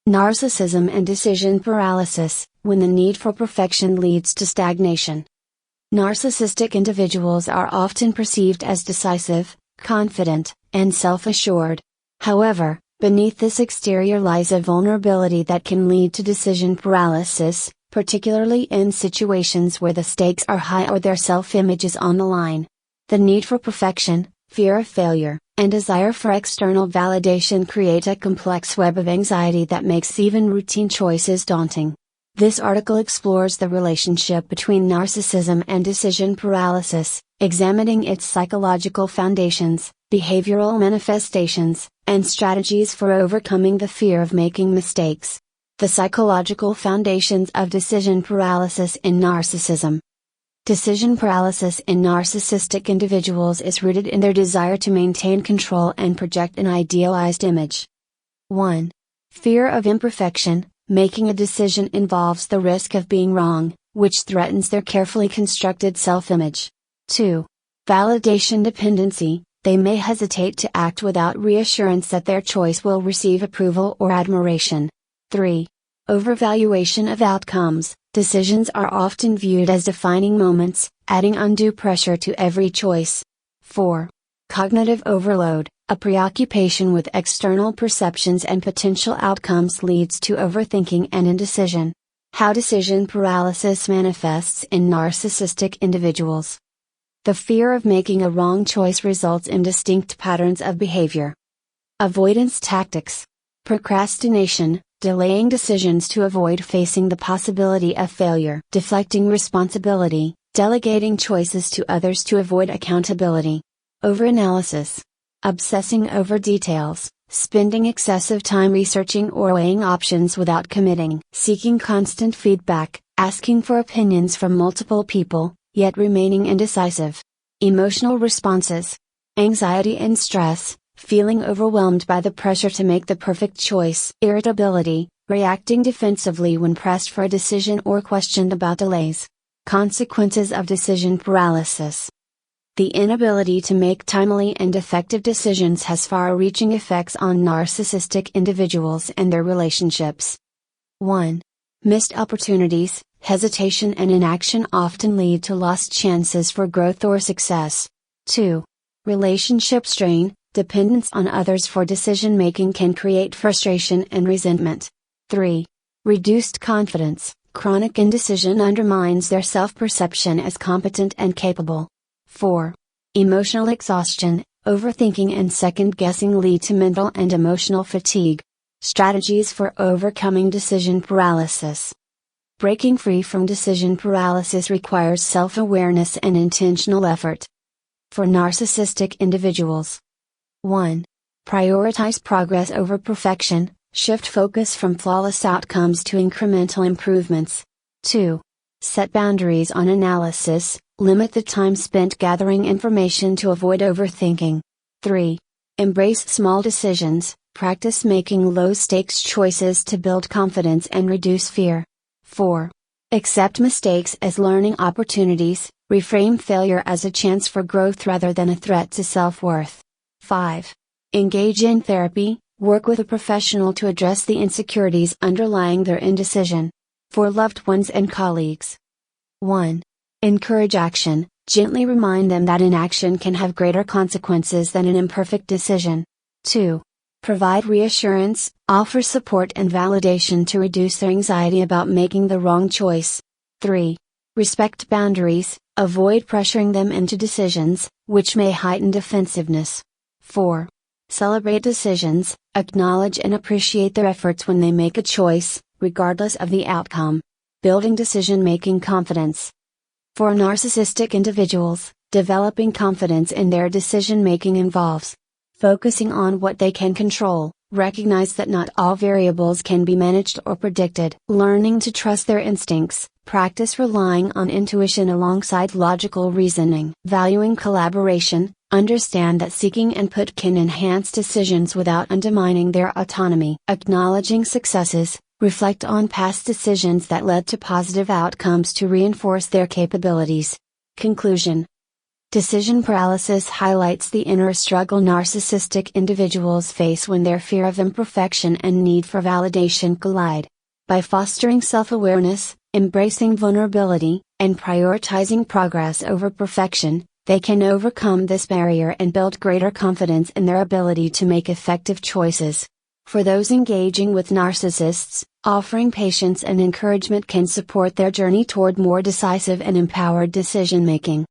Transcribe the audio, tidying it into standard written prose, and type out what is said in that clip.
Narcissism and decision paralysis, when the need for perfection leads to stagnation. Narcissistic individuals are often perceived as decisive, confident, and self-assured. However, beneath this exterior lies a vulnerability that can lead to decision paralysis, particularly in situations where the stakes are high or their self-image is on the line. The need for perfection, fear of failure, and desire for external validation create a complex web of anxiety that makes even routine choices daunting. This article explores the relationship between narcissism and decision paralysis, examining its psychological foundations, behavioral manifestations, and strategies for overcoming the fear of making mistakes. The psychological foundations of decision paralysis in narcissism. Decision paralysis in narcissistic individuals is rooted in their desire to maintain control and project an idealized image. 1. Fear of imperfection. Making a decision involves the risk of being wrong, which threatens their carefully constructed self-image. 2. Validation dependency. They may hesitate to act without reassurance that their choice will receive approval or admiration. 3. Overvaluation of outcomes. Decisions are often viewed as defining moments, adding undue pressure to every choice. 4. Cognitive overload. A preoccupation with external perceptions and potential outcomes leads to overthinking and indecision. How decision paralysis manifests in narcissistic individuals. The fear of making a wrong choice results in distinct patterns of behavior. Avoidance tactics. Procrastination, delaying decisions to avoid facing the possibility of failure. Deflecting responsibility, delegating choices to others to avoid accountability. Overanalysis. Obsessing over details, spending excessive time researching or weighing options without committing. Seeking constant feedback, asking for opinions from multiple people, yet remaining indecisive. Emotional responses. Anxiety and stress, feeling overwhelmed by the pressure to make the perfect choice. Irritability, reacting defensively when pressed for a decision or questioned about delays. Consequences of decision paralysis. The inability to make timely and effective decisions has far-reaching effects on narcissistic individuals and their relationships. 1. Missed opportunities. Hesitation and inaction often lead to lost chances for growth or success. 2. Relationship strain. Dependence on others for decision-making can create frustration and resentment. 3. Reduced confidence. Chronic indecision undermines their self-perception as competent and capable. 4. Emotional exhaustion. Overthinking and second-guessing lead to mental and emotional fatigue. Strategies for overcoming decision paralysis. Breaking free from decision paralysis requires self-awareness and intentional effort. For narcissistic individuals. 1. Prioritize progress over perfection, shift focus from flawless outcomes to incremental improvements. 2. Set boundaries on analysis, limit the time spent gathering information to avoid overthinking. 3. Embrace small decisions, practice making low-stakes choices to build confidence and reduce fear. 4. Accept mistakes as learning opportunities, reframe failure as a chance for growth rather than a threat to self-worth. 5. Engage in therapy, work with a professional to address the insecurities underlying their indecision. For loved ones and colleagues. 1. Encourage action, gently remind them that inaction can have greater consequences than an imperfect decision. 2. Provide reassurance, offer support and validation to reduce their anxiety about making the wrong choice. 3. Respect boundaries, avoid pressuring them into decisions, which may heighten defensiveness. 4. Celebrate decisions, acknowledge and appreciate their efforts when they make a choice, regardless of the outcome. Building decision-making confidence. For narcissistic individuals, developing confidence in their decision-making involves focusing on what they can control, recognize that not all variables can be managed or predicted, learning to trust their instincts, practice relying on intuition alongside logical reasoning, valuing collaboration, understand that seeking input can enhance decisions without undermining their autonomy, acknowledging successes, reflect on past decisions that led to positive outcomes to reinforce their capabilities. Conclusion. Decision paralysis highlights the inner struggle narcissistic individuals face when their fear of imperfection and need for validation collide. By fostering self-awareness, embracing vulnerability, and prioritizing progress over perfection, they can overcome this barrier and build greater confidence in their ability to make effective choices. For those engaging with narcissists, offering patience and encouragement can support their journey toward more decisive and empowered decision-making.